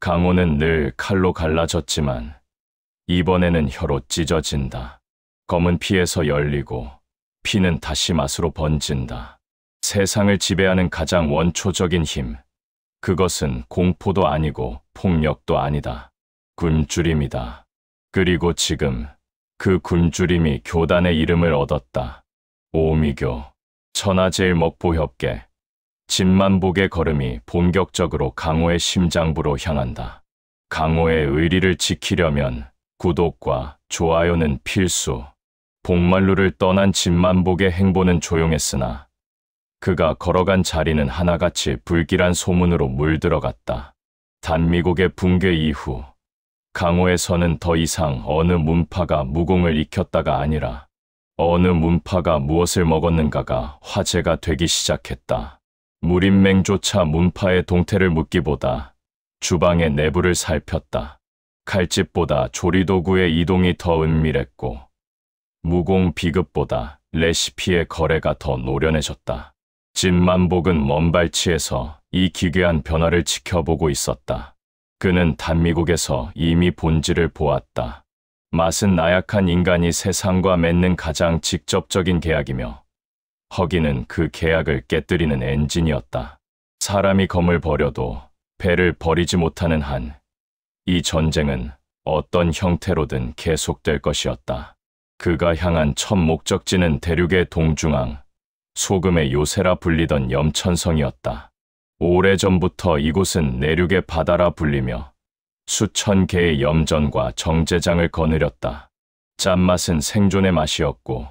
강호는 늘 칼로 갈라졌지만 이번에는 혀로 찢어진다. 검은 피에서 열리고 피는 다시 맛으로 번진다. 세상을 지배하는 가장 원초적인 힘. 그것은 공포도 아니고 폭력도 아니다. 굶주림이다. 그리고 지금 그 굶주림이 교단의 이름을 얻었다. 오미교, 천하제일먹보협계. 진만복의 걸음이 본격적으로 강호의 심장부로 향한다. 강호의 의리를 지키려면 구독과 좋아요는 필수. 복만루를 떠난 진만복의 행보는 조용했으나 그가 걸어간 자리는 하나같이 불길한 소문으로 물들어갔다. 단미국의 붕괴 이후 강호에서는 더 이상 어느 문파가 무공을 익혔다가 아니라 어느 문파가 무엇을 먹었는가가 화제가 되기 시작했다. 무림맹조차 문파의 동태를 묻기보다 주방의 내부를 살폈다. 칼집보다 조리도구의 이동이 더 은밀했고 무공 비급보다 레시피의 거래가 더 노련해졌다. 진만복은 먼 발치에서 이 기괴한 변화를 지켜보고 있었다. 그는 단미국에서 이미 본질을 보았다. 맛은 나약한 인간이 세상과 맺는 가장 직접적인 계약이며 허기는 그 계약을 깨뜨리는 엔진이었다. 사람이 검을 버려도 배를 버리지 못하는 한 이 전쟁은 어떤 형태로든 계속될 것이었다. 그가 향한 첫 목적지는 대륙의 동중앙, 소금의 요새라 불리던 염천성이었다. 오래전부터 이곳은 내륙의 바다라 불리며 수천 개의 염전과 정제장을 거느렸다. 짠맛은 생존의 맛이었고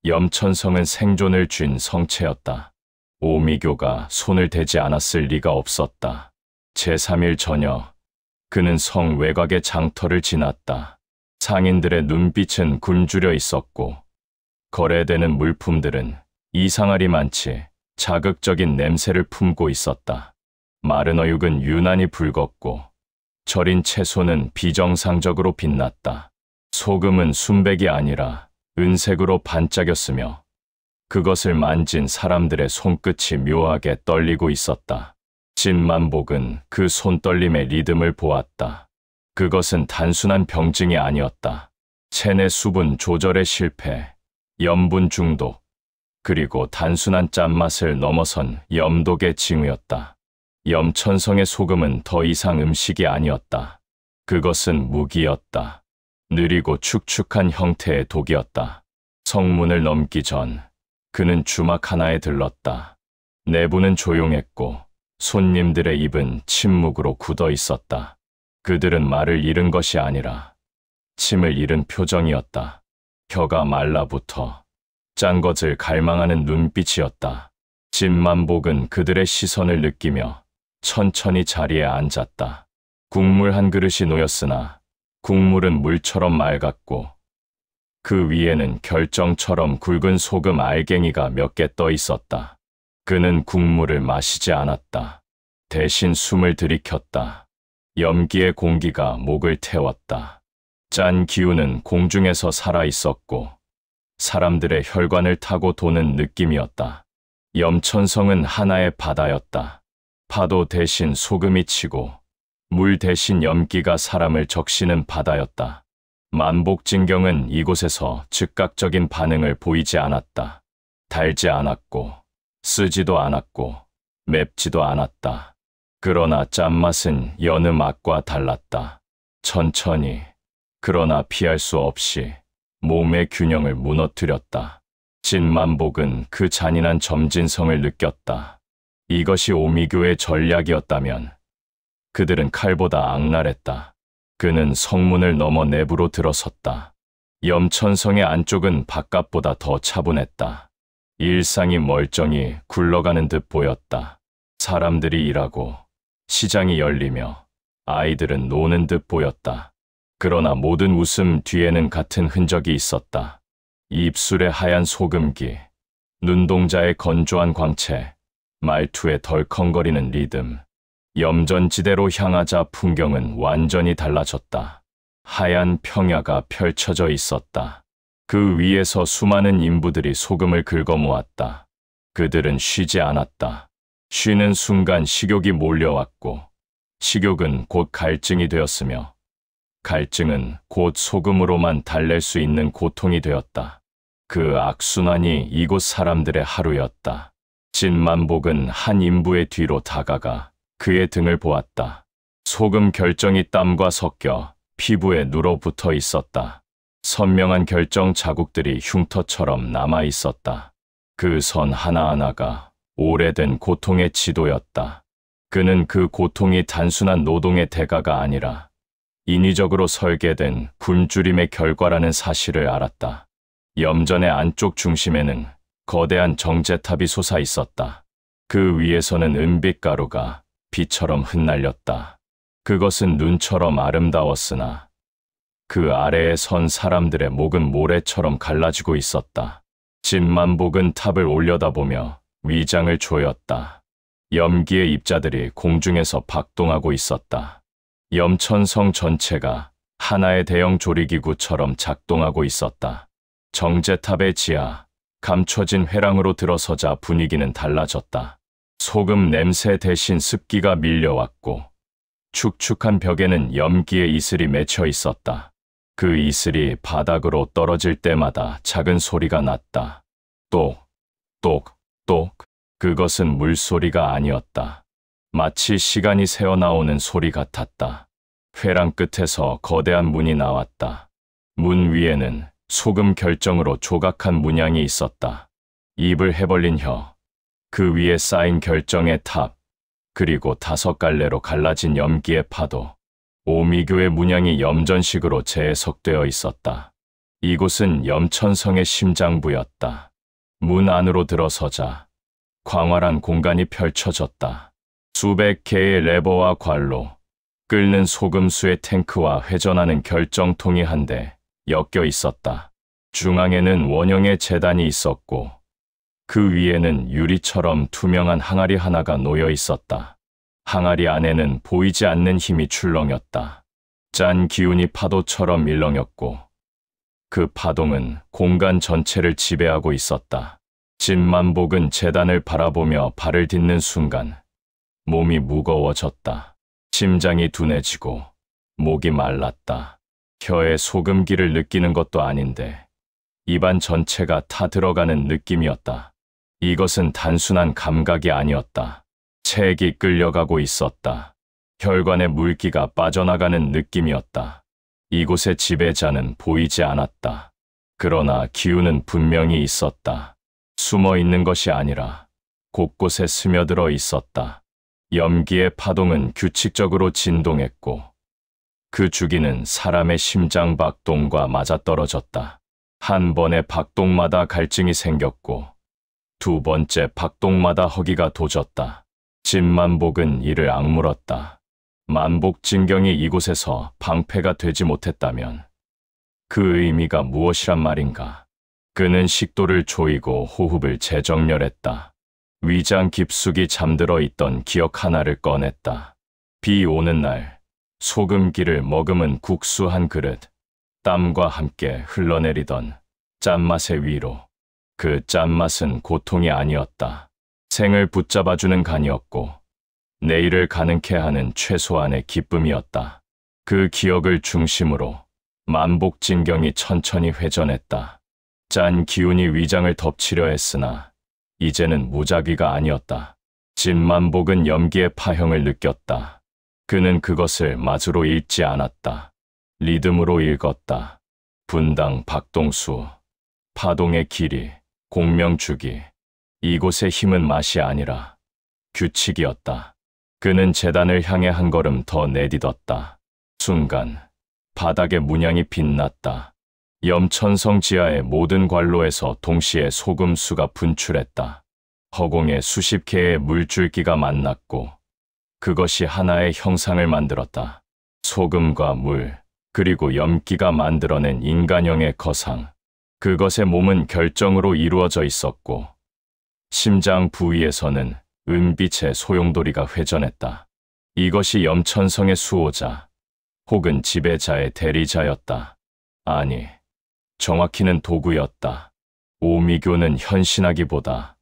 염천성은 생존을 쥔 성체였다. 오미교가 손을 대지 않았을 리가 없었다. 제3일 저녁, 그는 성 외곽의 장터를 지났다. 상인들의 눈빛은 굶주려 있었고 거래되는 물품들은 이상하리만치 자극적인 냄새를 품고 있었다. 마른 어육은 유난히 붉었고 절인 채소는 비정상적으로 빛났다. 소금은 순백이 아니라 은색으로 반짝였으며 그것을 만진 사람들의 손끝이 묘하게 떨리고 있었다. 진만복은 그 손떨림의 리듬을 보았다. 그것은 단순한 병증이 아니었다. 체내 수분 조절의 실패, 염분 중독, 그리고 단순한 짠맛을 넘어선 염독의 징후였다. 염천성의 소금은 더 이상 음식이 아니었다. 그것은 무기였다. 느리고 축축한 형태의 독이었다. 성문을 넘기 전 그는 주막 하나에 들렀다. 내부는 조용했고 손님들의 입은 침묵으로 굳어 있었다. 그들은 말을 잃은 것이 아니라 침을 잃은 표정이었다. 혀가 말라붙어 짠 것을 갈망하는 눈빛이었다. 진만복은 그들의 시선을 느끼며 천천히 자리에 앉았다. 국물 한 그릇이 놓였으나 국물은 물처럼 맑았고 그 위에는 결정처럼 굵은 소금 알갱이가 몇 개 떠 있었다. 그는 국물을 마시지 않았다. 대신 숨을 들이켰다. 염기의 공기가 목을 태웠다. 짠 기운은 공중에서 살아 있었고 사람들의 혈관을 타고 도는 느낌이었다. 염천성은 하나의 바다였다. 파도 대신 소금이 치고 물 대신 염기가 사람을 적시는 바다였다. 만복진경은 이곳에서 즉각적인 반응을 보이지 않았다. 달지 않았고 쓰지도 않았고 맵지도 않았다. 그러나 짠맛은 여느 맛과 달랐다. 천천히, 그러나 피할 수 없이 몸의 균형을 무너뜨렸다. 진만복은 그 잔인한 점진성을 느꼈다. 이것이 오미교의 전략이었다면 그들은 칼보다 악랄했다. 그는 성문을 넘어 내부로 들어섰다. 염천성의 안쪽은 바깥보다 더 차분했다. 일상이 멀쩡히 굴러가는 듯 보였다. 사람들이 일하고 시장이 열리며 아이들은 노는 듯 보였다. 그러나 모든 웃음 뒤에는 같은 흔적이 있었다. 입술의 하얀 소금기, 눈동자의 건조한 광채, 말투의 덜컹거리는 리듬. 염전지대로 향하자 풍경은 완전히 달라졌다. 하얀 평야가 펼쳐져 있었다. 그 위에서 수많은 인부들이 소금을 긁어모았다. 그들은 쉬지 않았다. 쉬는 순간 식욕이 몰려왔고 식욕은 곧 갈증이 되었으며 갈증은 곧 소금으로만 달랠 수 있는 고통이 되었다. 그 악순환이 이곳 사람들의 하루였다. 진만복은 한 인부의 뒤로 다가가 그의 등을 보았다. 소금 결정이 땀과 섞여 피부에 눌어붙어 있었다. 선명한 결정 자국들이 흉터처럼 남아 있었다. 그 선 하나하나가 오래된 고통의 지도였다. 그는 그 고통이 단순한 노동의 대가가 아니라 인위적으로 설계된 굶주림의 결과라는 사실을 알았다. 염전의 안쪽 중심에는 거대한 정제탑이 솟아 있었다. 그 위에서는 은빛 가루가 비처럼 흩날렸다. 그것은 눈처럼 아름다웠으나 그 아래에 선 사람들의 목은 모래처럼 갈라지고 있었다. 진만복은 탑을 올려다보며 위장을 조였다. 염기의 입자들이 공중에서 박동하고 있었다. 염천성 전체가 하나의 대형 조리기구처럼 작동하고 있었다. 정제탑의 지하, 감춰진 회랑으로 들어서자 분위기는 달라졌다. 소금 냄새 대신 습기가 밀려왔고 축축한 벽에는 염기의 이슬이 맺혀 있었다. 그 이슬이 바닥으로 떨어질 때마다 작은 소리가 났다. 똑, 똑, 똑. 그것은 물소리가 아니었다. 마치 시간이 새어나오는 소리 같았다. 회랑 끝에서 거대한 문이 나왔다. 문 위에는 소금 결정으로 조각한 문양이 있었다. 입을 해벌린 혀, 그 위에 쌓인 결정의 탑, 그리고 5갈래로 갈라진 염기의 파도. 오미교의 문양이 염전식으로 재해석되어 있었다. 이곳은 염천성의 심장부였다. 문 안으로 들어서자 광활한 공간이 펼쳐졌다. 수백 개의 레버와 관로, 끓는 소금수의 탱크와 회전하는 결정통이 한 대 엮여 있었다. 중앙에는 원형의 제단이 있었고 그 위에는 유리처럼 투명한 항아리 하나가 놓여 있었다. 항아리 안에는 보이지 않는 힘이 출렁였다. 짠 기운이 파도처럼 일렁였고 그 파동은 공간 전체를 지배하고 있었다. 진만복은 제단을 바라보며 발을 딛는 순간 몸이 무거워졌다. 심장이 둔해지고 목이 말랐다. 혀에 소금기를 느끼는 것도 아닌데 입안 전체가 타 들어가는 느낌이었다. 이것은 단순한 감각이 아니었다. 체액이 끌려가고 있었다. 혈관에 물기가 빠져나가는 느낌이었다. 이곳의 지배자는 보이지 않았다. 그러나 기운은 분명히 있었다. 숨어 있는 것이 아니라 곳곳에 스며들어 있었다. 염기의 파동은 규칙적으로 진동했고 그 주기는 사람의 심장 박동과 맞아떨어졌다. 한 번의 박동마다 갈증이 생겼고 두 번째 박동마다 허기가 도졌다. 진만복은 이를 악물었다. 만복진경이 이곳에서 방패가 되지 못했다면 그 의미가 무엇이란 말인가? 그는 식도를 조이고 호흡을 재정렬했다. 위장 깊숙이 잠들어 있던 기억 하나를 꺼냈다. 비 오는 날 소금기를 머금은 국수 한 그릇, 땀과 함께 흘러내리던 짠맛의 위로. 그 짠맛은 고통이 아니었다. 생을 붙잡아주는 간이었고 내일을 가능케 하는 최소한의 기쁨이었다. 그 기억을 중심으로 만복진경이 천천히 회전했다. 짠 기운이 위장을 덮치려 했으나 이제는 무작위가 아니었다. 진만복은 염기의 파형을 느꼈다. 그는 그것을 맛으로 읽지 않았다. 리듬으로 읽었다. 분당 박동수, 파동의 길이, 공명주기. 이곳의 힘은 맛이 아니라 규칙이었다. 그는 제단을 향해 한 걸음 더 내딛었다. 순간 바닥의 문양이 빛났다. 염천성 지하의 모든 관로에서 동시에 소금수가 분출했다. 허공에 수십 개의 물줄기가 만났고 그것이 하나의 형상을 만들었다. 소금과 물, 그리고 염기가 만들어낸 인간형의 거상. 그것의 몸은 결정으로 이루어져 있었고 심장 부위에서는 은빛의 소용돌이가 회전했다. 이것이 염천성의 수호자 혹은 지배자의 대리자였다. 아니, 정확히는 도구였다. 오미교는 현신하기보다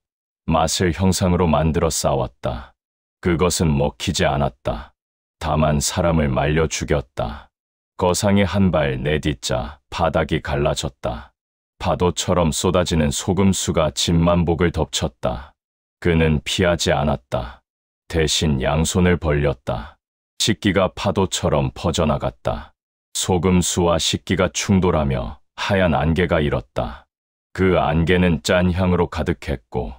맛을 형상으로 만들어 싸웠다. 그것은 먹히지 않았다. 다만 사람을 말려 죽였다. 거상이 한 발 내딛자 바닥이 갈라졌다. 파도처럼 쏟아지는 소금수가 진만복을 덮쳤다. 그는 피하지 않았다. 대신 양손을 벌렸다. 식기가 파도처럼 퍼져나갔다. 소금수와 식기가 충돌하며 하얀 안개가 일었다. 그 안개는 짠 향으로 가득했고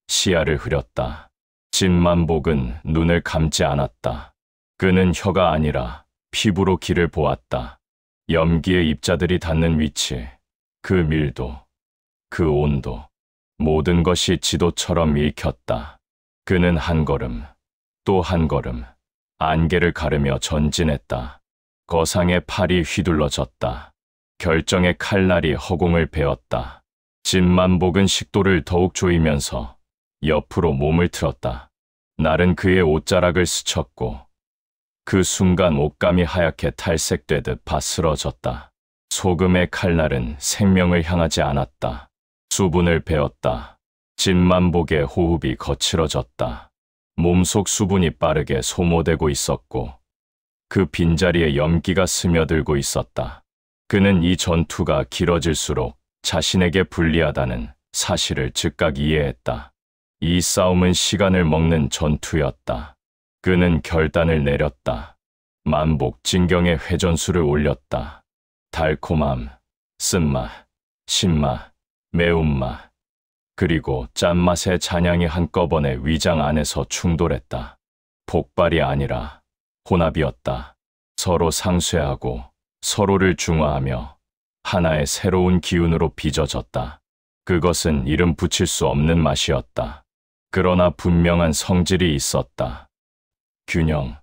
시야를 흐렸다. 진만복은 눈을 감지 않았다. 그는 혀가 아니라 피부로 길을 보았다. 염기의 입자들이 닿는 위치, 그 밀도, 그 온도, 모든 것이 지도처럼 읽혔다. 그는 한 걸음, 또 한 걸음, 안개를 가르며 전진했다. 거상의 팔이 휘둘러졌다. 결정의 칼날이 허공을 베었다. 진만복은 식도를 더욱 조이면서 옆으로 몸을 틀었다. 날은 그의 옷자락을 스쳤고 그 순간 옷감이 하얗게 탈색되듯 바스러졌다. 소금의 칼날은 생명을 향하지 않았다. 수분을 베었다. 진만복의 호흡이 거칠어졌다. 몸속 수분이 빠르게 소모되고 있었고 그 빈자리에 염기가 스며들고 있었다. 그는 이 전투가 길어질수록 자신에게 불리하다는 사실을 즉각 이해했다. 이 싸움은 시간을 먹는 전투였다. 그는 결단을 내렸다. 만복 진경의 회전수를 올렸다. 달콤함, 쓴맛, 신맛, 매운맛, 그리고 짠맛의 잔향이 한꺼번에 위장 안에서 충돌했다. 폭발이 아니라 혼합이었다. 서로 상쇄하고 서로를 중화하며 하나의 새로운 기운으로 빚어졌다. 그것은 이름 붙일 수 없는 맛이었다. 그러나 분명한 성질이 있었다. 균형.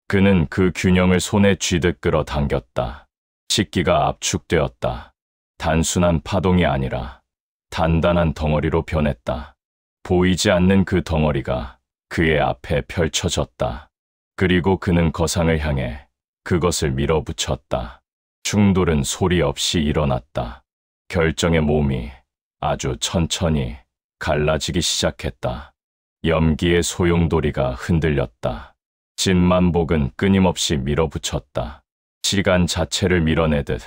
그는 그 균형을 손에 쥐듯 끌어당겼다. 식기가 압축되었다. 단순한 파동이 아니라 단단한 덩어리로 변했다. 보이지 않는 그 덩어리가 그의 앞에 펼쳐졌다. 그리고 그는 거상을 향해 그것을 밀어붙였다. 충돌은 소리 없이 일어났다. 결정의 몸이 아주 천천히 갈라지기 시작했다. 염기의 소용돌이가 흔들렸다. 진만복은 끊임없이 밀어붙였다. 시간 자체를 밀어내듯,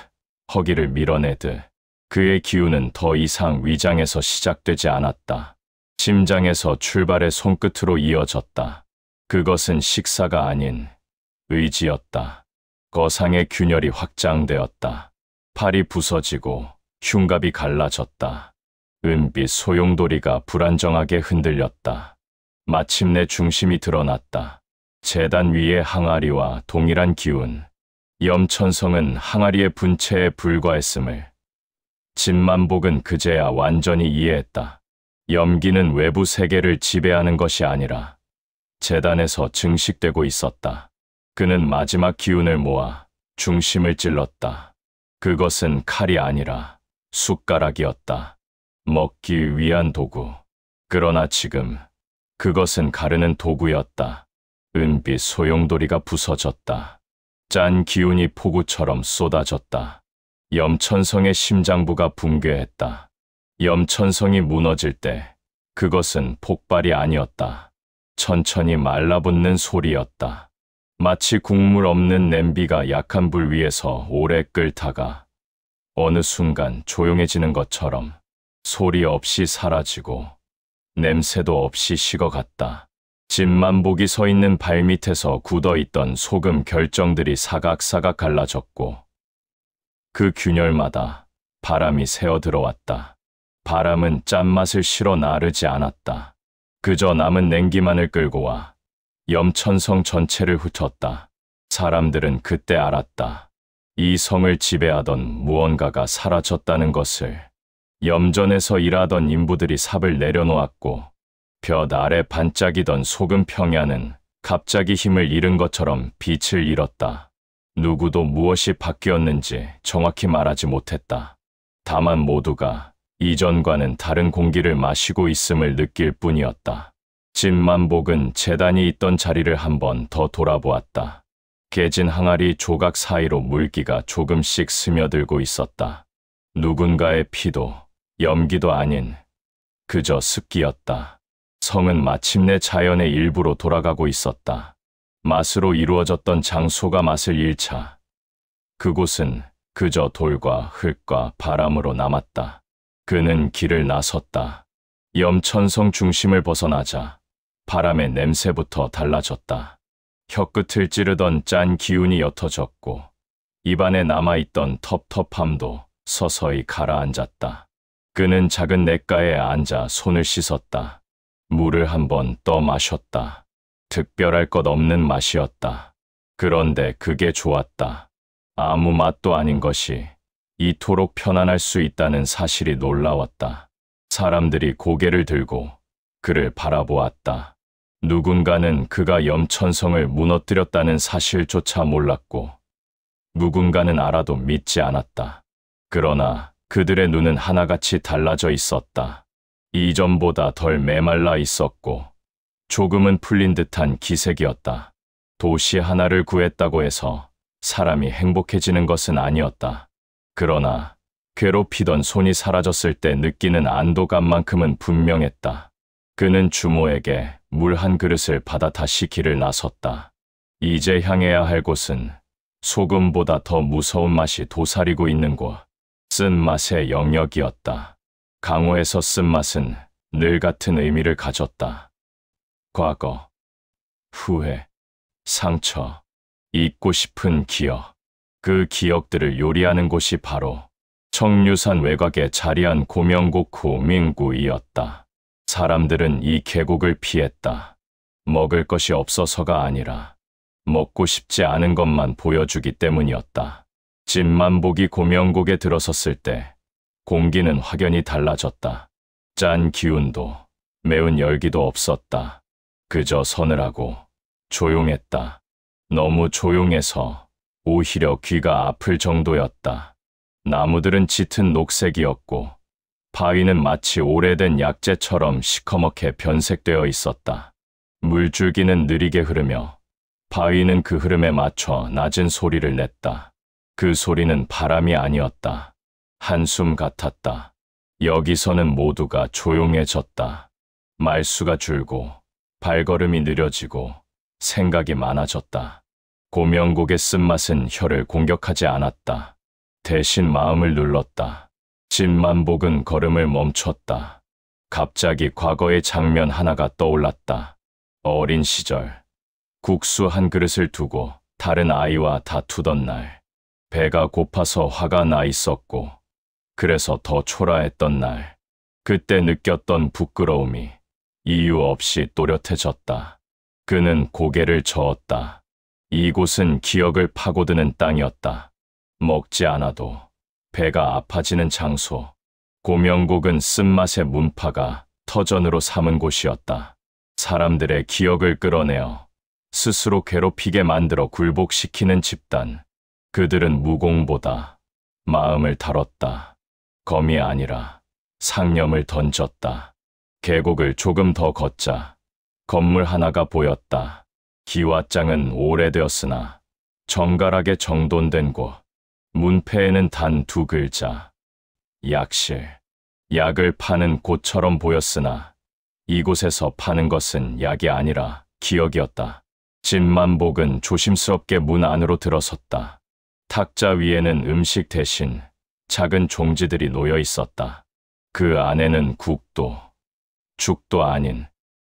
허기를 밀어내듯 그의 기운은 더 이상 위장에서 시작되지 않았다. 심장에서 출발의 손끝으로 이어졌다. 그것은 식사가 아닌 의지였다. 거상의 균열이 확장되었다. 팔이 부서지고 흉갑이 갈라졌다. 은빛 소용돌이가 불안정하게 흔들렸다. 마침내 중심이 드러났다. 제단 위의 항아리와 동일한 기운. 염천성은 항아리의 분체에 불과했음을 진만복은 그제야 완전히 이해했다. 염기는 외부 세계를 지배하는 것이 아니라 제단에서 증식되고 있었다. 그는 마지막 기운을 모아 중심을 찔렀다. 그것은 칼이 아니라 숟가락이었다. 먹기 위한 도구. 그러나 지금 그것은 가르는 도구였다. 은빛 소용돌이가 부서졌다. 짠 기운이 폭우처럼 쏟아졌다. 염천성의 심장부가 붕괴했다. 염천성이 무너질 때 그것은 폭발이 아니었다. 천천히 말라붙는 소리였다. 마치 국물 없는 냄비가 약한 불 위에서 오래 끓다가 어느 순간 조용해지는 것처럼 소리 없이 사라지고 냄새도 없이 식어갔다. 진만복이 서 있는 발밑에서 굳어있던 소금 결정들이 사각사각 갈라졌고 그 균열마다 바람이 새어 들어왔다. 바람은 짠맛을 실어 나르지 않았다. 그저 남은 냉기만을 끌고 와 염천성 전체를 훑었다. 사람들은 그때 알았다. 이 성을 지배하던 무언가가 사라졌다는 것을. 염전에서 일하던 인부들이 삽을 내려놓았고 볕 아래 반짝이던 소금 평야는 갑자기 힘을 잃은 것처럼 빛을 잃었다. 누구도 무엇이 바뀌었는지 정확히 말하지 못했다. 다만 모두가 이전과는 다른 공기를 마시고 있음을 느낄 뿐이었다. 진만복은 제단이 있던 자리를 한 번 더 돌아보았다. 깨진 항아리 조각 사이로 물기가 조금씩 스며들고 있었다. 누군가의 피도 염기도 아닌 그저 습기였다. 성은 마침내 자연의 일부로 돌아가고 있었다. 맛으로 이루어졌던 장소가 맛을 잃자 그곳은 그저 돌과 흙과 바람으로 남았다. 그는 길을 나섰다. 염천성 중심을 벗어나자 바람의 냄새부터 달라졌다. 혀끝을 찌르던 짠 기운이 옅어졌고 입안에 남아있던 텁텁함도 서서히 가라앉았다. 그는 작은 냇가에 앉아 손을 씻었다. 물을 한번 떠 마셨다. 특별할 것 없는 맛이었다. 그런데 그게 좋았다. 아무 맛도 아닌 것이 이토록 편안할 수 있다는 사실이 놀라웠다. 사람들이 고개를 들고 그를 바라보았다. 누군가는 그가 염천성을 무너뜨렸다는 사실조차 몰랐고 누군가는 알아도 믿지 않았다. 그러나 그들의 눈은 하나같이 달라져 있었다. 이전보다 덜 메말라 있었고 조금은 풀린 듯한 기색이었다. 도시 하나를 구했다고 해서 사람이 행복해지는 것은 아니었다. 그러나 괴롭히던 손이 사라졌을 때 느끼는 안도감만큼은 분명했다. 그는 주모에게 물 한 그릇을 받아 다시 길을 나섰다. 이제 향해야 할 곳은 소금보다 더 무서운 맛이 도사리고 있는 곳, 쓴맛의 영역이었다. 강호에서 쓴맛은 늘 같은 의미를 가졌다. 과거, 후회, 상처, 잊고 싶은 기억, 그 기억들을 요리하는 곳이 바로 청류산 외곽에 자리한 고명곡후 민구이었다. 사람들은 이 계곡을 피했다. 먹을 것이 없어서가 아니라 먹고 싶지 않은 것만 보여주기 때문이었다. 진만복이 고명곡에 들어섰을 때 공기는 확연히 달라졌다. 짠 기운도 매운 열기도 없었다. 그저 서늘하고 조용했다. 너무 조용해서 오히려 귀가 아플 정도였다. 나무들은 짙은 녹색이었고 바위는 마치 오래된 약재처럼 시커멓게 변색되어 있었다. 물줄기는 느리게 흐르며 바위는 그 흐름에 맞춰 낮은 소리를 냈다. 그 소리는 바람이 아니었다. 한숨 같았다. 여기서는 모두가 조용해졌다. 말수가 줄고 발걸음이 느려지고 생각이 많아졌다. 고명곡의 쓴맛은 혀를 공격하지 않았다. 대신 마음을 눌렀다. 진만복은 걸음을 멈췄다. 갑자기 과거의 장면 하나가 떠올랐다. 어린 시절, 국수 한 그릇을 두고 다른 아이와 다투던 날, 배가 고파서 화가 나 있었고, 그래서 더 초라했던 날, 그때 느꼈던 부끄러움이 이유 없이 또렷해졌다. 그는 고개를 저었다. 이곳은 기억을 파고드는 땅이었다. 먹지 않아도 배가 아파지는 장소. 고명곡은 쓴맛의 문파가 터전으로 삼은 곳이었다. 사람들의 기억을 끌어내어 스스로 괴롭히게 만들어 굴복시키는 집단. 그들은 무공보다 마음을 다뤘다. 검이 아니라 상념을 던졌다. 계곡을 조금 더 걷자 건물 하나가 보였다. 기와장은 오래되었으나 정갈하게 정돈된 곳. 문패에는 단 2글자. 약실. 약을 파는 곳처럼 보였으나 이곳에서 파는 것은 약이 아니라 기억이었다. 진만복은 조심스럽게 문 안으로 들어섰다. 탁자 위에는 음식 대신 작은 종지들이 놓여 있었다. 그 안에는 국도, 죽도 아닌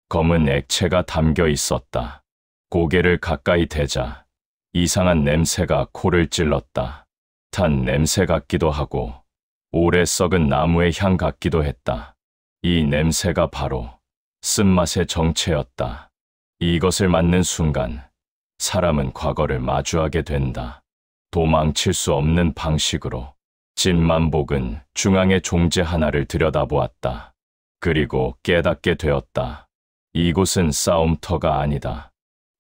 검은 액체가 담겨 있었다. 고개를 가까이 대자 이상한 냄새가 코를 찔렀다. 탄 냄새 같기도 하고 오래 썩은 나무의 향 같기도 했다. 이 냄새가 바로 쓴맛의 정체였다. 이것을 맡는 순간 사람은 과거를 마주하게 된다. 도망칠 수 없는 방식으로. 진만복은 중앙의 종지 하나를 들여다보았다. 그리고 깨닫게 되었다. 이곳은 싸움터가 아니다.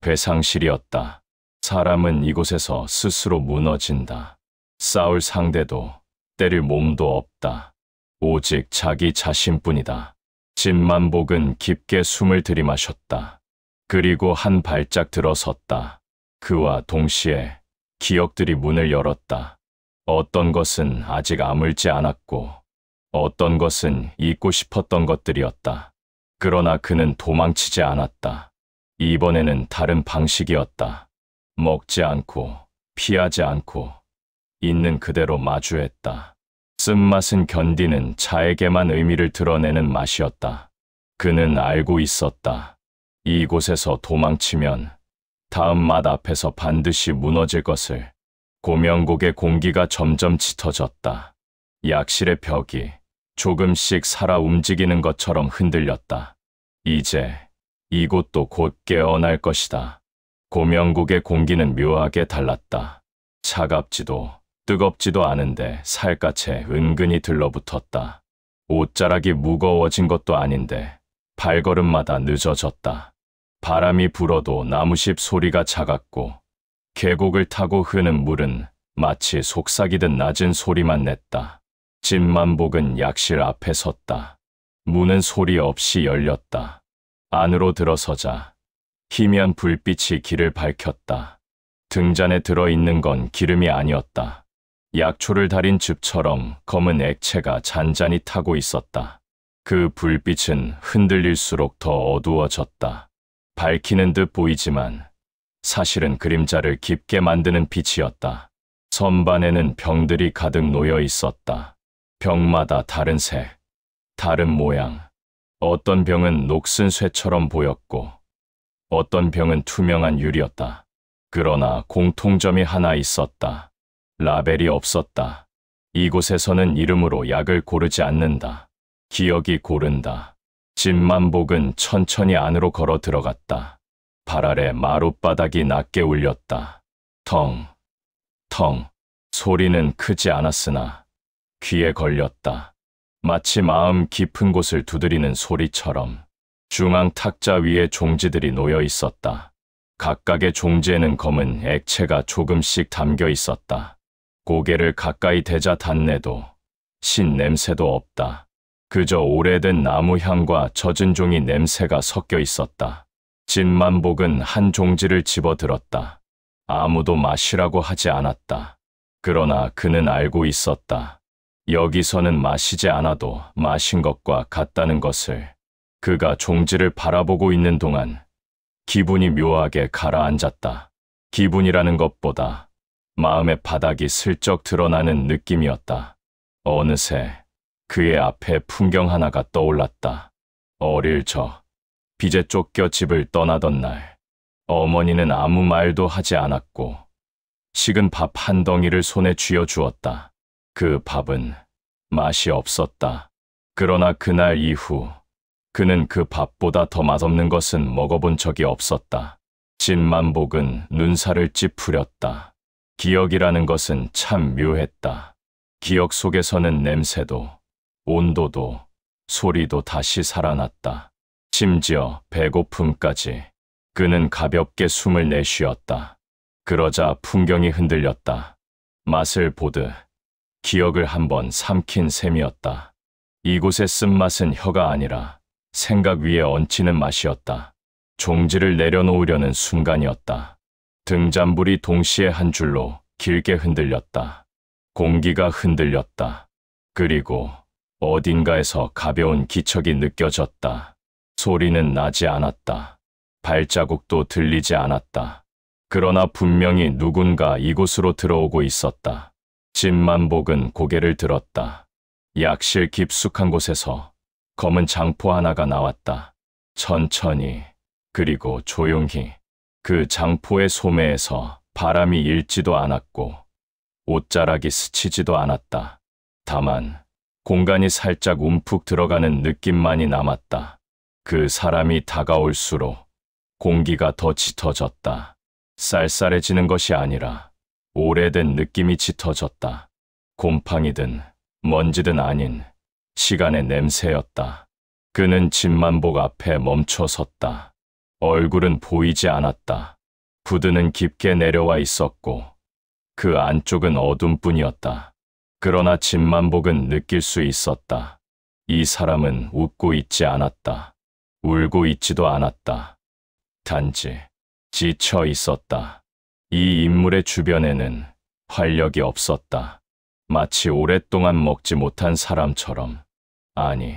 배상실이었다. 사람은 이곳에서 스스로 무너진다. 싸울 상대도 때릴 몸도 없다. 오직 자기 자신뿐이다. 진만복은 깊게 숨을 들이마셨다. 그리고 한 발짝 들어섰다. 그와 동시에 기억들이 문을 열었다. 어떤 것은 아직 아물지 않았고 어떤 것은 잊고 싶었던 것들이었다. 그러나 그는 도망치지 않았다. 이번에는 다른 방식이었다. 먹지 않고, 피하지 않고, 있는 그대로 마주했다. 쓴맛은 견디는 자에게만 의미를 드러내는 맛이었다. 그는 알고 있었다. 이곳에서 도망치면 다음 맛 앞에서 반드시 무너질 것을. 고명곡의 공기가 점점 짙어졌다. 약실의 벽이 조금씩 살아 움직이는 것처럼 흔들렸다. 이제 이곳도 곧 깨어날 것이다. 고명곡의 공기는 묘하게 달랐다. 차갑지도 뜨겁지도 않은데 살갗에 은근히 들러붙었다. 옷자락이 무거워진 것도 아닌데 발걸음마다 늦어졌다. 바람이 불어도 나무십 소리가 작았고 계곡을 타고 흐는 물은 마치 속삭이듯 낮은 소리만 냈다. 진만복은 약실 앞에 섰다. 문은 소리 없이 열렸다. 안으로 들어서자 희미한 불빛이 길을 밝혔다. 등잔에 들어있는 건 기름이 아니었다. 약초를 달인 즙처럼 검은 액체가 잔잔히 타고 있었다. 그 불빛은 흔들릴수록 더 어두워졌다. 밝히는 듯 보이지만 사실은 그림자를 깊게 만드는 빛이었다. 선반에는 병들이 가득 놓여 있었다. 병마다 다른 색, 다른 모양. 어떤 병은 녹슨 쇠처럼 보였고 어떤 병은 투명한 유리였다. 그러나 공통점이 하나 있었다. 라벨이 없었다. 이곳에서는 이름으로 약을 고르지 않는다. 기억이 고른다. 진만복은 천천히 안으로 걸어 들어갔다. 발 아래 마룻바닥이 낮게 울렸다. 텅, 텅. 소리는 크지 않았으나 귀에 걸렸다. 마치 마음 깊은 곳을 두드리는 소리처럼. 중앙 탁자 위에 종지들이 놓여 있었다. 각각의 종지에는 검은 액체가 조금씩 담겨 있었다. 고개를 가까이 대자 닿네도 신 냄새도 없다. 그저 오래된 나무 향과 젖은 종이 냄새가 섞여 있었다. 진만복은 한 종지를 집어들었다. 아무도 마시라고 하지 않았다. 그러나 그는 알고 있었다. 여기서는 마시지 않아도 마신 것과 같다는 것을. 그가 종지를 바라보고 있는 동안 기분이 묘하게 가라앉았다. 기분이라는 것보다 마음의 바닥이 슬쩍 드러나는 느낌이었다. 어느새 그의 앞에 풍경 하나가 떠올랐다. 어릴 적 빚에 쫓겨 집을 떠나던 날 어머니는 아무 말도 하지 않았고 식은 밥 한 덩이를 손에 쥐어 주었다. 그 밥은 맛이 없었다. 그러나 그날 이후 그는 그 밥보다 더 맛없는 것은 먹어본 적이 없었다. 진만복은 눈살을 찌푸렸다. 기억이라는 것은 참 묘했다. 기억 속에서는 냄새도, 온도도, 소리도 다시 살아났다. 심지어 배고픔까지. 그는 가볍게 숨을 내쉬었다. 그러자 풍경이 흔들렸다. 맛을 보듯 기억을 한번 삼킨 셈이었다. 이곳의 쓴맛은 혀가 아니라 생각 위에 얹히는 맛이었다. 종지를 내려놓으려는 순간이었다. 등잔불이 동시에 한 줄로 길게 흔들렸다. 공기가 흔들렸다. 그리고 어딘가에서 가벼운 기척이 느껴졌다. 소리는 나지 않았다. 발자국도 들리지 않았다. 그러나 분명히 누군가 이곳으로 들어오고 있었다. 진만복은 고개를 들었다. 약실 깊숙한 곳에서 검은 장포 하나가 나왔다. 천천히, 그리고 조용히. 그 장포의 소매에서 바람이 일지도 않았고 옷자락이 스치지도 않았다. 다만 공간이 살짝 움푹 들어가는 느낌만이 남았다. 그 사람이 다가올수록 공기가 더 짙어졌다. 쌀쌀해지는 것이 아니라 오래된 느낌이 짙어졌다. 곰팡이든 먼지든 아닌 시간의 냄새였다. 그는 진만복 앞에 멈춰 섰다. 얼굴은 보이지 않았다. 부드는 깊게 내려와 있었고 그 안쪽은 어둠뿐이었다. 그러나 진만복은 느낄 수 있었다. 이 사람은 웃고 있지 않았다. 울고 있지도 않았다. 단지 지쳐 있었다. 이 인물의 주변에는 활력이 없었다. 마치 오랫동안 먹지 못한 사람처럼. 아니,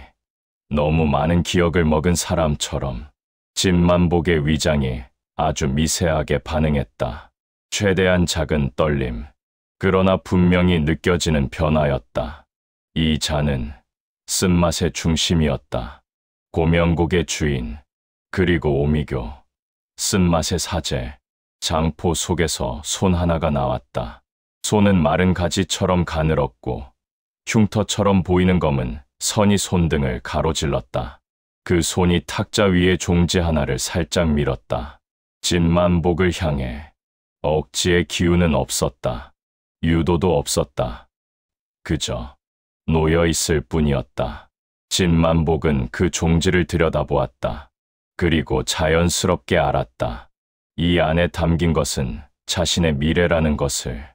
너무 많은 기억을 먹은 사람처럼. 진만복의 위장이 아주 미세하게 반응했다. 최대한 작은 떨림. 그러나 분명히 느껴지는 변화였다. 이 잔은 쓴맛의 중심이었다. 고명곡의 주인, 그리고 오미교, 쓴맛의 사제, 장포 속에서 손 하나가 나왔다. 손은 마른 가지처럼 가늘었고 흉터처럼 보이는 검은 선이 손등을 가로질렀다. 그 손이 탁자 위에 종지 하나를 살짝 밀었다. 진만복을 향해. 억지의 기운은 없었다. 유도도 없었다. 그저 놓여 있을 뿐이었다. 진만복은 그 종지를 들여다보았다. 그리고 자연스럽게 알았다. 이 안에 담긴 것은 자신의 미래라는 것을.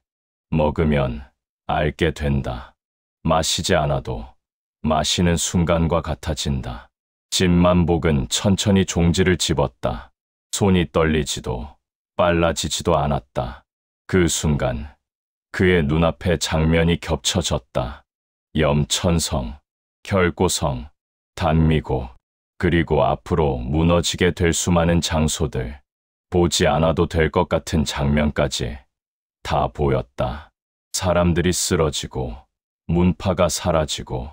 먹으면 알게 된다. 마시지 않아도 마시는 순간과 같아진다. 진만복은 천천히 종지를 집었다. 손이 떨리지도 빨라지지도 않았다. 그 순간 그의 눈앞에 장면이 겹쳐졌다. 염천성, 결고성, 단미고, 그리고 앞으로 무너지게 될 수많은 장소들, 보지 않아도 될 것 같은 장면까지 다 보였다. 사람들이 쓰러지고 문파가 사라지고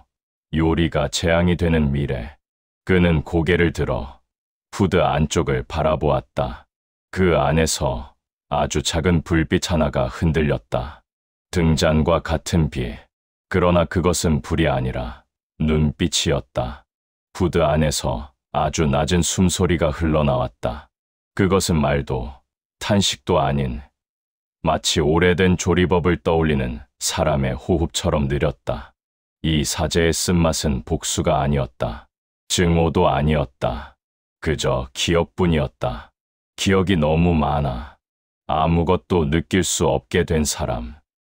요리가 재앙이 되는 미래. 그는 고개를 들어 후드 안쪽을 바라보았다. 그 안에서 아주 작은 불빛 하나가 흔들렸다. 등잔과 같은 빛. 그러나 그것은 불이 아니라 눈빛이었다. 후드 안에서 아주 낮은 숨소리가 흘러나왔다. 그것은 말도 탄식도 아닌 마치 오래된 조리법을 떠올리는 사람의 호흡처럼 느렸다. 이 사제의 쓴맛은 복수가 아니었다. 증오도 아니었다. 그저 기억뿐이었다. 기억이 너무 많아. 아무것도 느낄 수 없게 된 사람.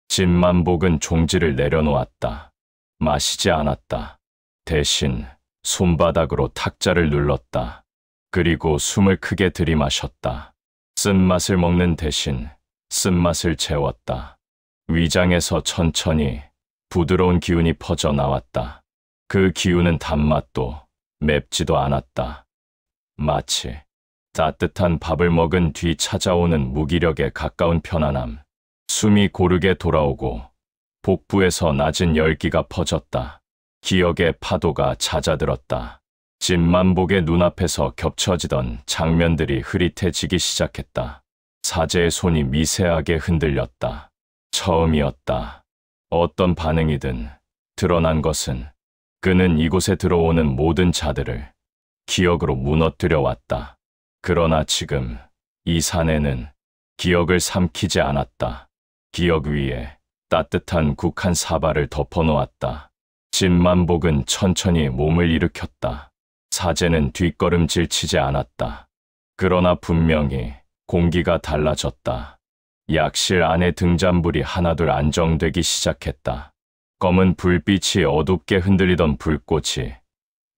진만복은 종지를 내려놓았다. 마시지 않았다. 대신 손바닥으로 탁자를 눌렀다. 그리고 숨을 크게 들이마셨다. 쓴맛을 먹는 대신 쓴맛을 채웠다. 위장에서 천천히 부드러운 기운이 퍼져 나왔다. 그 기운은 단맛도 맵지도 않았다. 마치 따뜻한 밥을 먹은 뒤 찾아오는 무기력에 가까운 편안함. 숨이 고르게 돌아오고 복부에서 낮은 열기가 퍼졌다. 기억의 파도가 잦아들었다. 진만복의 눈앞에서 겹쳐지던 장면들이 흐릿해지기 시작했다. 사제의 손이 미세하게 흔들렸다. 처음이었다. 어떤 반응이든 드러난 것은 그는 이곳에 들어오는 모든 자들을 기억으로 무너뜨려 왔다. 그러나 지금 이 사내는 기억을 삼키지 않았다. 기억 위에 따뜻한 국한 사발을 덮어놓았다. 진만복은 천천히 몸을 일으켰다. 사제는 뒷걸음질 치지 않았다. 그러나 분명히 공기가 달라졌다. 약실 안의 등잔불이 하나둘 안정되기 시작했다. 검은 불빛이 어둡게 흔들리던 불꽃이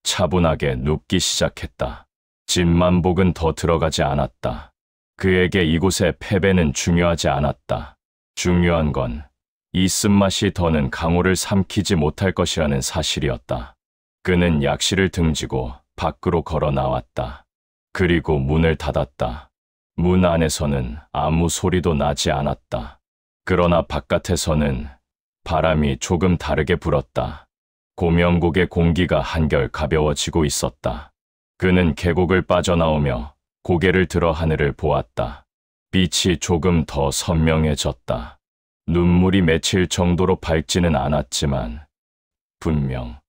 차분하게 눕기 시작했다. 진만복은 더 들어가지 않았다. 그에게 이곳의 패배는 중요하지 않았다. 중요한 건 이 쓴맛이 더는 강호를 삼키지 못할 것이라는 사실이었다. 그는 약실을 등지고 밖으로 걸어 나왔다. 그리고 문을 닫았다. 문 안에서는 아무 소리도 나지 않았다. 그러나 바깥에서는 바람이 조금 다르게 불었다. 고명곡의 공기가 한결 가벼워지고 있었다. 그는 계곡을 빠져나오며 고개를 들어 하늘을 보았다. 빛이 조금 더 선명해졌다. 눈물이 맺힐 정도로 밝지는 않았지만 분명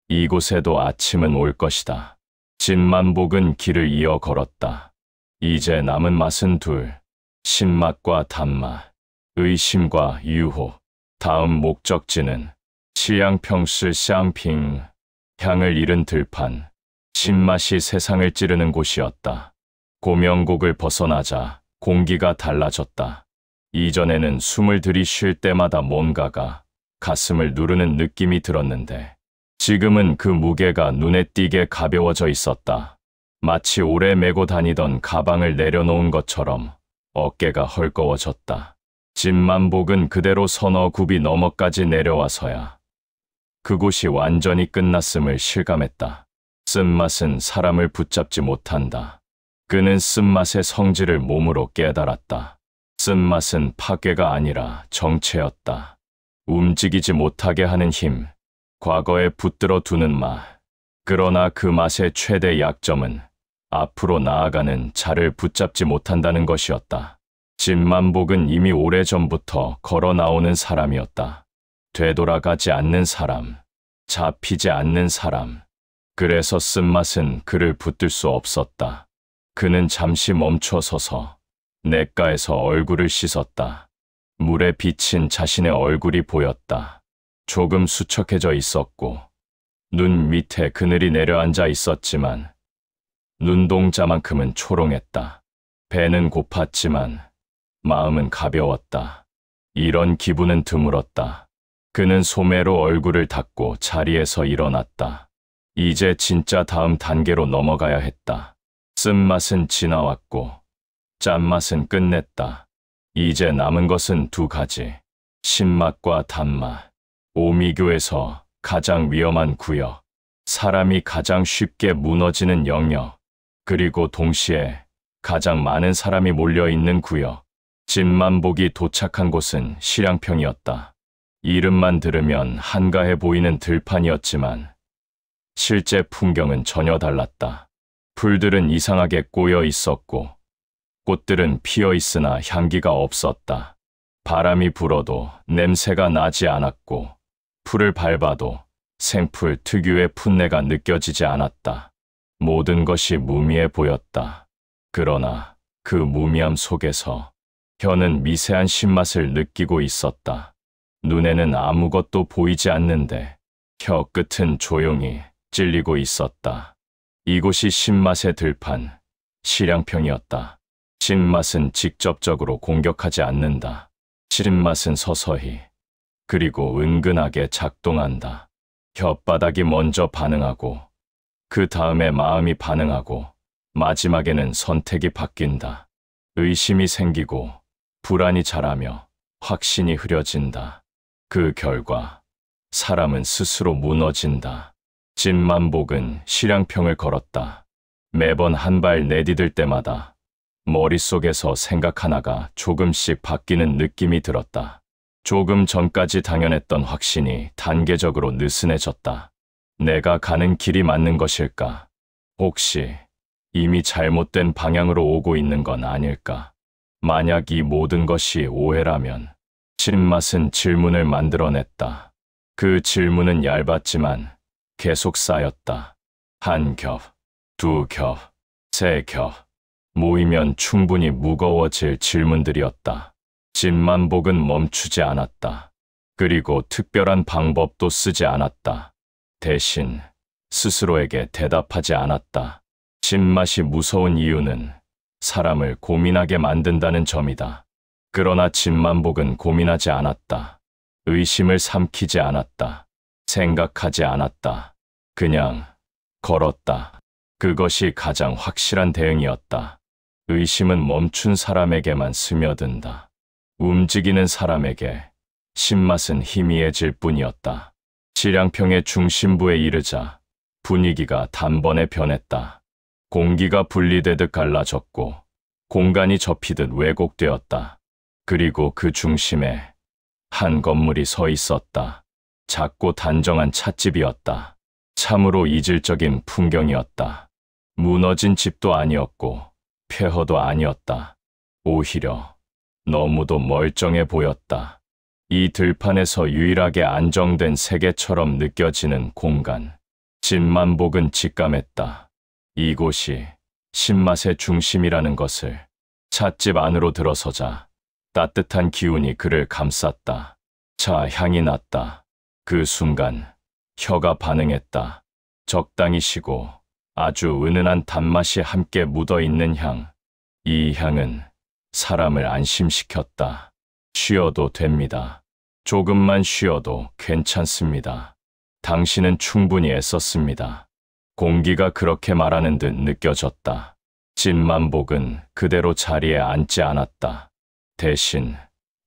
이곳에도 아침은 올 것이다. 진만복은 길을 이어 걸었다. 이제 남은 맛은 둘, 신맛과 단맛, 의심과 유호. 다음 목적지는 치양평시 샹핑, 향을 잃은 들판, 신맛이 세상을 찌르는 곳이었다. 고명곡을 벗어나자 공기가 달라졌다. 이전에는 숨을 들이쉴 때마다 뭔가가 가슴을 누르는 느낌이 들었는데 지금은 그 무게가 눈에 띄게 가벼워져 있었다. 마치 오래 메고 다니던 가방을 내려놓은 것처럼 어깨가 헐거워졌다. 진만복은 그대로 서너 굽이 너머까지 내려와서야 그곳이 완전히 끝났음을 실감했다. 쓴맛은 사람을 붙잡지 못한다. 그는 쓴맛의 성질을 몸으로 깨달았다. 쓴맛은 파괴가 아니라 정체였다. 움직이지 못하게 하는 힘, 과거에 붙들어 두는 맛. 그러나 그 맛의 최대 약점은 앞으로 나아가는 자를 붙잡지 못한다는 것이었다. 진만복은 이미 오래전부터 걸어 나오는 사람이었다. 되돌아가지 않는 사람, 잡히지 않는 사람. 그래서 쓴맛은 그를 붙들 수 없었다. 그는 잠시 멈춰서서 냇가에서 얼굴을 씻었다. 물에 비친 자신의 얼굴이 보였다. 조금 수척해져 있었고 눈 밑에 그늘이 내려앉아 있었지만 눈동자만큼은 초롱했다. 배는 고팠지만 마음은 가벼웠다. 이런 기분은 드물었다. 그는 소매로 얼굴을 닦고 자리에서 일어났다. 이제 진짜 다음 단계로 넘어가야 했다. 쓴맛은 지나왔고 짠맛은 끝냈다. 이제 남은 것은 두 가지. 신맛과 단맛. 오미교에서 가장 위험한 구역. 사람이 가장 쉽게 무너지는 영역. 그리고 동시에 가장 많은 사람이 몰려있는 구역. 진만복이 도착한 곳은 실향평이었다. 이름만 들으면 한가해 보이는 들판이었지만 실제 풍경은 전혀 달랐다. 풀들은 이상하게 꼬여 있었고 꽃들은 피어 있으나 향기가 없었다. 바람이 불어도 냄새가 나지 않았고 풀을 밟아도 생풀 특유의 풋내가 느껴지지 않았다. 모든 것이 무미해 보였다. 그러나 그 무미함 속에서 혀는 미세한 신맛을 느끼고 있었다. 눈에는 아무것도 보이지 않는데 혀 끝은 조용히 찔리고 있었다. 이곳이 신맛의 들판, 실향평이었다. 신맛은 직접적으로 공격하지 않는다. 신맛은 서서히, 그리고 은근하게 작동한다. 혓바닥이 먼저 반응하고, 그 다음에 마음이 반응하고, 마지막에는 선택이 바뀐다. 의심이 생기고, 불안이 자라며 확신이 흐려진다. 그 결과 사람은 스스로 무너진다. 진만복은 실향평을 걸었다. 매번 한 발 내디딜 때마다 머릿속에서 생각 하나가 조금씩 바뀌는 느낌이 들었다. 조금 전까지 당연했던 확신이 단계적으로 느슨해졌다. 내가 가는 길이 맞는 것일까? 혹시 이미 잘못된 방향으로 오고 있는 건 아닐까? 만약 이 모든 것이 오해라면 신맛은 질문을 만들어냈다. 그 질문은 얇았지만 계속 쌓였다. 한 겹, 두 겹, 세 겹. 모이면 충분히 무거워질 질문들이었다. 진만복은 멈추지 않았다. 그리고 특별한 방법도 쓰지 않았다. 대신 스스로에게 대답하지 않았다. 신맛이 무서운 이유는 사람을 고민하게 만든다는 점이다. 그러나 진만복은 고민하지 않았다. 의심을 삼키지 않았다. 생각하지 않았다. 그냥 걸었다. 그것이 가장 확실한 대응이었다. 의심은 멈춘 사람에게만 스며든다. 움직이는 사람에게 신맛은 희미해질 뿐이었다. 실향평의 중심부에 이르자 분위기가 단번에 변했다. 공기가 분리되듯 갈라졌고 공간이 접히듯 왜곡되었다. 그리고 그 중심에 한 건물이 서 있었다. 작고 단정한 찻집이었다. 참으로 이질적인 풍경이었다. 무너진 집도 아니었고 폐허도 아니었다. 오히려 너무도 멀쩡해 보였다. 이 들판에서 유일하게 안정된 세계처럼 느껴지는 공간. 진만복은 직감했다. 이곳이 신맛의 중심이라는 것을. 찻집 안으로 들어서자 따뜻한 기운이 그를 감쌌다. 차 향이 났다. 그 순간 혀가 반응했다. 적당히 쉬고 아주 은은한 단맛이 함께 묻어있는 향. 이 향은 사람을 안심시켰다. 쉬어도 됩니다. 조금만 쉬어도 괜찮습니다. 당신은 충분히 애썼습니다. 공기가 그렇게 말하는 듯 느껴졌다. 진만복은 그대로 자리에 앉지 않았다. 대신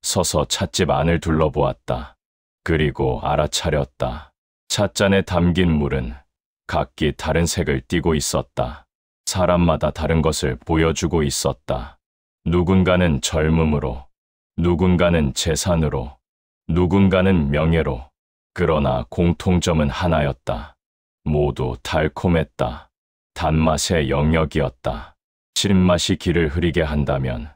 서서 찻집 안을 둘러보았다. 그리고 알아차렸다. 찻잔에 담긴 물은 각기 다른 색을 띠고 있었다. 사람마다 다른 것을 보여주고 있었다. 누군가는 젊음으로, 누군가는 재산으로, 누군가는 명예로. 그러나 공통점은 하나였다. 모두 달콤했다. 단맛의 영역이었다. 신맛이 길을 흐리게 한다면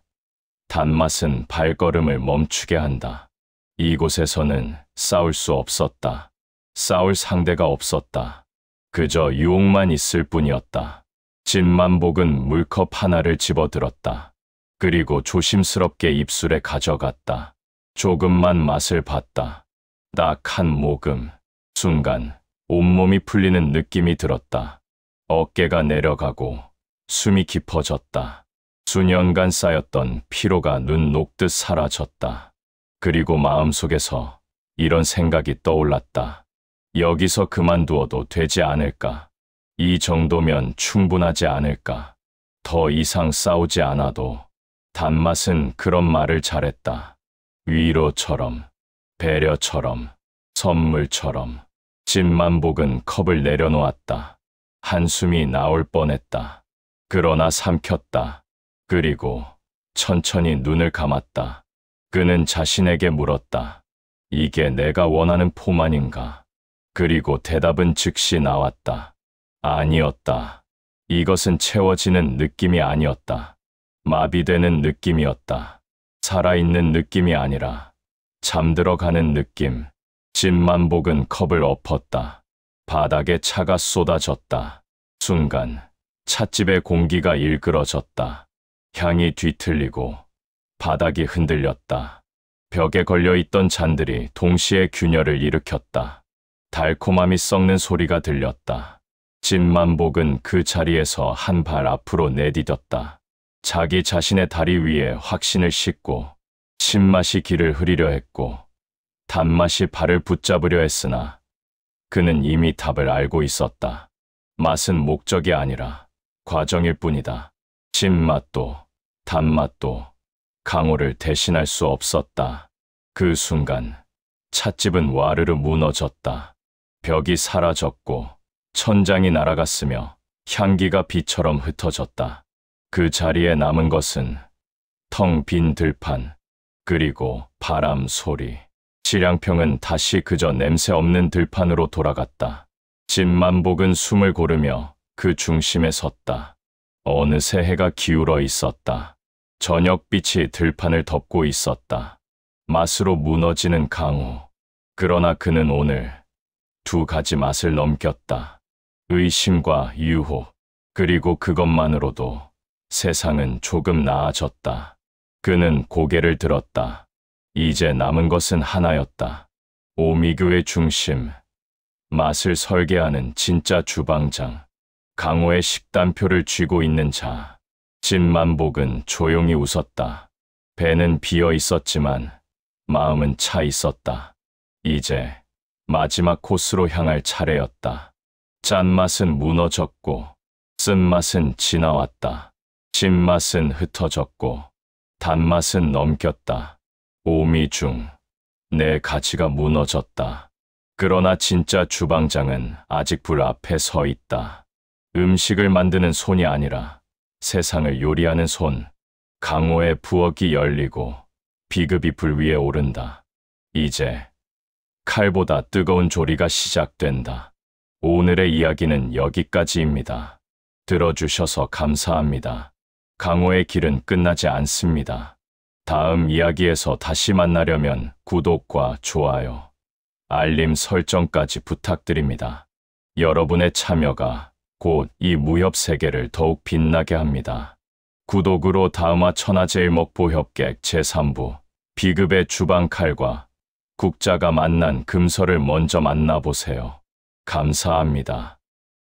단맛은 발걸음을 멈추게 한다. 이곳에서는 싸울 수 없었다. 싸울 상대가 없었다. 그저 유혹만 있을 뿐이었다. 진만복은 물컵 하나를 집어들었다. 그리고 조심스럽게 입술에 가져갔다. 조금만 맛을 봤다. 딱 한 모금. 순간 온몸이 풀리는 느낌이 들었다. 어깨가 내려가고 숨이 깊어졌다. 수년간 쌓였던 피로가 눈 녹듯 사라졌다. 그리고 마음속에서 이런 생각이 떠올랐다. 여기서 그만두어도 되지 않을까? 이 정도면 충분하지 않을까? 더 이상 싸우지 않아도. 단맛은 그런 말을 잘했다. 위로처럼, 배려처럼, 선물처럼. 진만복은 컵을 내려놓았다. 한숨이 나올 뻔했다. 그러나 삼켰다. 그리고 천천히 눈을 감았다. 그는 자신에게 물었다. 이게 내가 원하는 포만인가? 그리고 대답은 즉시 나왔다. 아니었다. 이것은 채워지는 느낌이 아니었다. 마비되는 느낌이었다. 살아있는 느낌이 아니라 잠들어가는 느낌. 진만복은 컵을 엎었다. 바닥에 차가 쏟아졌다. 순간 찻집의 공기가 일그러졌다. 향이 뒤틀리고 바닥이 흔들렸다. 벽에 걸려있던 잔들이 동시에 균열을 일으켰다. 달콤함이 썩는 소리가 들렸다. 진만복은 그 자리에서 한 발 앞으로 내디뎠다. 자기 자신의 다리 위에 확신을 싣고 신맛이 길을 흐리려 했고 단맛이 발을 붙잡으려 했으나 그는 이미 답을 알고 있었다. 맛은 목적이 아니라 과정일 뿐이다. 신맛도 단맛도 강호를 대신할 수 없었다. 그 순간 찻집은 와르르 무너졌다. 벽이 사라졌고 천장이 날아갔으며 향기가 비처럼 흩어졌다. 그 자리에 남은 것은 텅 빈 들판, 그리고 바람 소리. 치량평은 다시 그저 냄새 없는 들판으로 돌아갔다. 진만복은 숨을 고르며 그 중심에 섰다. 어느새 해가 기울어 있었다. 저녁빛이 들판을 덮고 있었다. 맛으로 무너지는 강호. 그러나 그는 오늘 두 가지 맛을 넘겼다. 의심과 유혹. 그리고 그것만으로도 세상은 조금 나아졌다. 그는 고개를 들었다. 이제 남은 것은 하나였다. 오미교의 중심. 맛을 설계하는 진짜 주방장. 강호의 식단표를 쥐고 있는 자. 진만복은 조용히 웃었다. 배는 비어 있었지만 마음은 차 있었다. 이제 마지막 코스로 향할 차례였다. 짠맛은 무너졌고 쓴맛은 지나왔다. 신맛은 흩어졌고 단맛은 넘겼다. 오미중, 내 가치가 무너졌다. 그러나 진짜 주방장은 아직 불 앞에 서 있다. 음식을 만드는 손이 아니라 세상을 요리하는 손. 강호의 부엌이 열리고 비급이 불 위에 오른다. 이제 칼보다 뜨거운 조리가 시작된다. 오늘의 이야기는 여기까지입니다. 들어주셔서 감사합니다. 강호의 길은 끝나지 않습니다. 다음 이야기에서 다시 만나려면 구독과 좋아요, 알림 설정까지 부탁드립니다. 여러분의 참여가 곧 이 무협 세계를 더욱 빛나게 합니다. 구독으로 다음화 천하제일먹보협객 제3부 비급의 주방칼과 국자가 만난 금서를 먼저 만나보세요. 감사합니다.